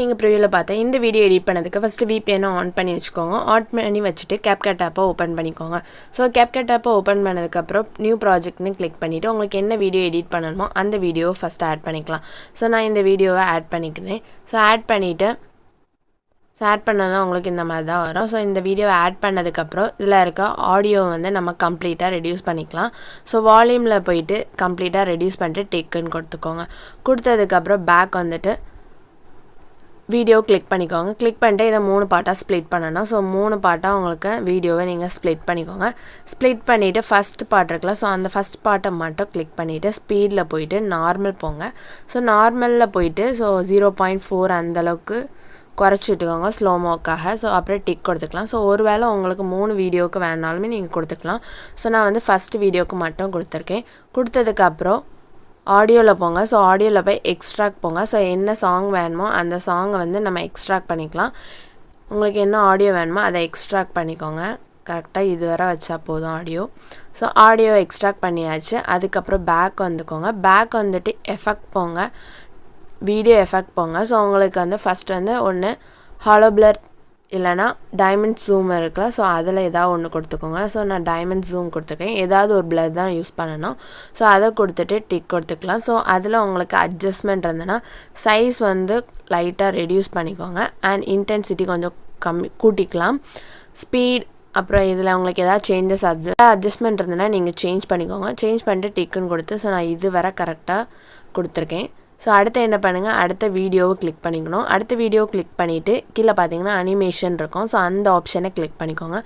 நீங்கள் ப்ரிவியூவில் பார்த்தா இந்த வீடியோ எடிட் பண்ணதுக்கு ஃபஸ்ட்டு VPN ஆன் பண்ணி வச்சுக்கோங்க. ஆன் பண்ணி வச்சுட்டு CapCut ஆப்பை ஓப்பன் பண்ணிக்கோங்க. ஸோ CapCut ஆப்பை ஓப்பன் பண்ணதுக்கப்புறம் நியூ ப்ராஜெக்ட்னு கிளிக் பண்ணிவிட்டு உங்களுக்கு என்ன வீடியோ எடிட் பண்ணணுமோ அந்த வீடியோவை ஃபஸ்ட்டு ஆட் பண்ணிக்கலாம். ஸோ நான் இந்த வீடியோவை ஆட் பண்ணிக்கிறேன். ஸோ ஆட் பண்ணிவிட்டு ஆட் பண்ணதான் உங்களுக்கு இந்த மாதிரி தான் வரும். ஸோ இந்த வீடியோவை ஆட் பண்ணதுக்கப்புறம் இதில் இருக்க ஆடியோ வந்து நம்ம கம்ப்ளீட்டாக ரெடியூஸ் பண்ணிக்கலாம். ஸோ வால்யூமில் போயிட்டு கம்ப்ளீட்டாக ரெடியூஸ் பண்ணிட்டு டேக்குன்னு கொடுத்துக்கோங்க. கொடுத்ததுக்கப்புறம் பேக் வந்துட்டு வீடியோ கிளிக் பண்ணிக்கோங்க. கிளிக் பண்ணிட்டு இதை 3 பார்ட்டாக ஸ்ப்ளிட் பண்ணணும். ஸோ 3 பார்ட்டாக உங்களுக்கு வீடியோவை நீங்கள் ஸ்ப்ளிட் பண்ணிக்கோங்க. ஸ்ப்ளிட் பண்ணிவிட்டு ஃபஸ்ட் பார்ட் இருக்குல்ல, ஸோ அந்த ஃபஸ்ட் பார்ட்டை மட்டும் கிளிக் பண்ணிவிட்டு ஸ்பீடில் போயிட்டு நார்மல் போங்க. ஸோ நார்மலில் போயிட்டு 0.4 அந்தளவுக்கு குறைச்சி விட்டுக்கோங்க ஸ்லோமோக்காக. ஸோ அப்புறம் டிக் கொடுத்துக்கலாம். ஸோ ஒரு வேளை உங்களுக்கு 3 வீடியோவுக்கு வேணாலுமே நீங்கள் கொடுத்துக்கலாம். ஸோ நான் வந்து ஃபஸ்ட் வீடியோவுக்கு மட்டும் கொடுத்துருக்கேன். கொடுத்ததுக்கப்புறம் ஆடியோவில் போங்க. ஸோ ஆடியோவில் போய் எக்ஸ்ட்ராக்ட் போங்க. ஸோ என்ன சாங் வேணுமோ அந்த சாங்கை வந்து நம்ம எக்ஸ்ட்ராக்ட் பண்ணிக்கலாம். உங்களுக்கு என்ன ஆடியோ வேணுமோ அதை எக்ஸ்ட்ராக்ட் பண்ணிக்கோங்க. கரெக்டாக இது வரை வச்சா போதும் ஆடியோ. ஸோ ஆடியோ எக்ஸ்ட்ராக்ட் பண்ணியாச்சு. அதுக்கப்புறம் பேக் வந்துக்கோங்க. பேக் வந்துட்டு எஃபெக்ட் போங்க, வீடியோ எஃபெக்ட் போங்க. ஸோ உங்களுக்கு வந்து ஃபஸ்ட்டு வந்து ஒன்று ஹாலோ பிளர் இல்லைனா டைமண்ட் ஜூம் இருக்குல்ல, ஸோ அதில் ஏதாவது ஒன்று கொடுத்துக்கோங்க. ஸோ நான் டைமண்ட் ஜூம் கொடுத்துருக்கேன். ஏதாவது ஒரு பிளர் தான் யூஸ் பண்ணணும். ஸோ அதை கொடுத்துட்டு டிக் கொடுத்துக்கலாம். ஸோ அதில் உங்களுக்கு அட்ஜஸ்ட்மெண்ட் இருந்ததுன்னா சைஸ் வந்து லைட்டாக ரெடியூஸ் பண்ணிக்கோங்க. அண்ட் இன்டென்சிட்டி கொஞ்சம் கூட்டிக்கலாம். ஸ்பீட் அப்புறம் இதில் உங்களுக்கு ஏதாவது சேஞ்சஸ் அட்ஜஸ்ட்மெண்ட் இருந்ததுன்னா நீங்கள் சேஞ்ச் பண்ணிக்கோங்க. சேஞ்ச் பண்ணிட்டு டிக்குன்னு கொடுத்து ஸோ நான் இது வரை கரெக்டாக கொடுத்துருக்கேன். ஸோ அடுத்து என்ன பண்ணுங்கள், அடுத்த வீடியோவை கிளிக் பண்ணிக்கணும். அடுத்த வீடியோ கிளிக் பண்ணிவிட்டு கீழே பார்த்தீங்கன்னா அனிமேஷன் இருக்கும். ஸோ அந்த ஆப்ஷனை கிளிக் பண்ணிக்கோங்க.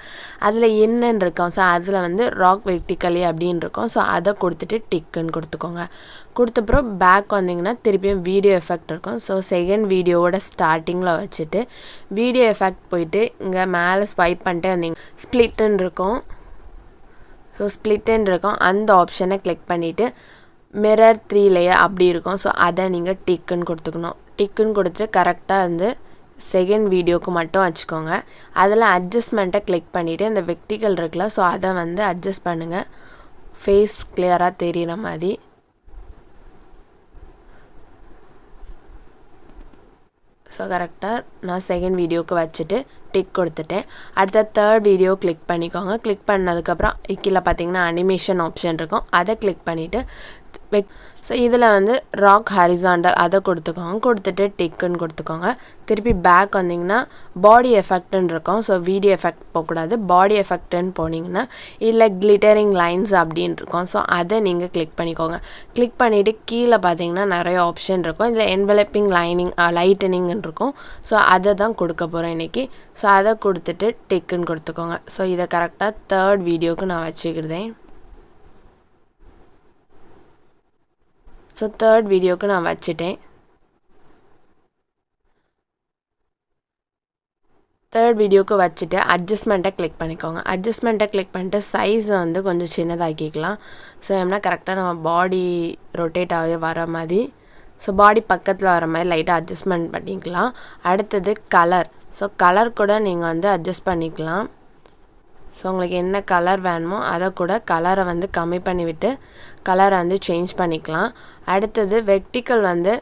அதில் என்னன்னு இருக்கும், ஸோ அதில் வந்து ராக் வெர்டிக்கலி அப்படின்னு இருக்கும். ஸோ அதை கொடுத்துட்டு டிக்குன்னு கொடுத்துக்கோங்க. கொடுத்தப்புறம் பேக் வந்தீங்கன்னா திருப்பியும் வீடியோ எஃபெக்ட் இருக்கும். ஸோ செகண்ட் வீடியோவோட ஸ்டார்டிங்கில் வச்சுட்டு வீடியோ எஃபெக்ட் போயிட்டு இங்கே மேலே ஸ்வைப் பண்ணிட்டே வந்தீங்க ஸ்ப்ளிட்டுன்னு இருக்கும். ஸோ ஸ்ப்ளிட்டுன்னு இருக்கும். அந்த ஆப்ஷனை கிளிக் பண்ணிவிட்டு மிரர் 3 லேயர் அப்படி இருக்கும். ஸோ அதை நீங்கள் டிக்குன்னு கொடுத்துக்கணும். டிக்குன்னு கொடுத்துட்டு கரெக்டாக வந்து செகண்ட் வீடியோவுக்கு மட்டும் வச்சுக்கோங்க. அதில் அட்ஜஸ்ட்மெண்ட்டை கிளிக் பண்ணிவிட்டு இந்த வெர்டிக்கல் இருக்குல்ல, ஸோ அதை வந்து அட்ஜஸ்ட் பண்ணுங்கள் ஃபேஸ் கிளியராக தெரிகிற மாதிரி. ஸோ கரெக்டாக நான் செகண்ட் வீடியோவுக்கு வச்சுட்டு டிக் கொடுத்துட்டேன். அடுத்த தேர்ட் வீடியோ கிளிக் பண்ணிக்கோங்க. கிளிக் பண்ணதுக்கப்புறம் கீழே பார்த்தீங்கன்னா அனிமேஷன் ஆப்ஷன் இருக்கும். அதை கிளிக் பண்ணிவிட்டு ஸோ இதில் வந்து ராக் ஹாரிசாண்டல் அதை கொடுத்துக்கோங்க. கொடுத்துட்டு டிக்குன்னு கொடுத்துக்கோங்க. திருப்பி பேக் வந்தீங்கன்னா பாடி எஃபெக்ட்டுன்னு இருக்கும். ஸோ வீடியோ எஃபெக்ட் போகக்கூடாது, பாடி எஃபெக்ட்டுன்னு போனீங்கன்னா இல்லை கிளிட்டரிங் லைன்ஸ் அப்படின்னு இருக்கும். ஸோ அதை நீங்கள் கிளிக் பண்ணிக்கோங்க. கிளிக் பண்ணிவிட்டு கீழே பார்த்தீங்கன்னா நிறைய ஆப்ஷன் இருக்கும். இதில் என்வெலப்பிங் லைட்டனிங்னு இருக்கும். ஸோ அதை தான் கொடுக்க போகிறேன் இன்றைக்கி. ஸோ அதை கொடுத்துட்டு டிக்குன்னு கொடுத்துக்கோங்க. ஸோ இதை கரெக்டாக தேர்ட் வீடியோவுக்கு நான் வச்சுக்கிறேன். ஸோ தேர்ட் வீடியோவுக்கு நான் வச்சுட்டேன். தேர்ட் வீடியோவுக்கு வச்சுட்டு அட்ஜஸ்ட்மெண்ட்டை கிளிக் பண்ணிக்கோங்க. அட்ஜஸ்ட்மெண்ட்டை கிளிக் பண்ணிட்டு சைஸை வந்து கொஞ்சம் சின்னதாக்கிக்கலாம். ஸோ ஏன்னா கரெக்டாக நம்ம பாடி ரொட்டேட் ஆகி வர மாதிரி, ஸோ பாடி பக்கத்தில் வர மாதிரி லைட்டாக அட்ஜஸ்ட்மெண்ட் பண்ணிக்கலாம். அடுத்தது கலர். ஸோ கலர் கூட நீங்கள் வந்து அட்ஜஸ்ட் பண்ணிக்கலாம். ஸோ உங்களுக்கு என்ன கலர் வேணுமோ அதை கூட கலரை வந்து கம்மி பண்ணிவிட்டு கலரை வந்து சேஞ்ச் பண்ணிக்கலாம். அடுத்தது வெர்டிக்கல் வந்து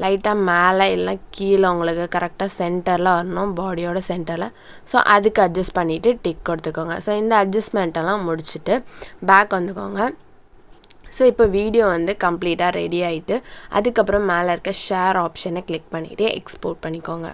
லைட்டாக மேலே இல்லை கீழே உங்களுக்கு கரெக்டாக சென்டரில் வரணும், பாடியோட சென்டரில். ஸோ அதுக்கு அட்ஜஸ்ட் பண்ணிவிட்டு டிக் கொடுத்துக்கோங்க. ஸோ இந்த அட்ஜஸ்ட்மெண்ட்டெல்லாம் முடிச்சுட்டு பேக் வந்துக்கோங்க. ஸோ இப்போ வீடியோ வந்து கம்ப்ளீட்டாக ரெடி ஆகிட்டு அதுக்கப்புறம் மேலே இருக்க ஷேர் ஆப்ஷனை கிளிக் பண்ணிவிட்டு எக்ஸ்போர்ட் பண்ணிக்கோங்க.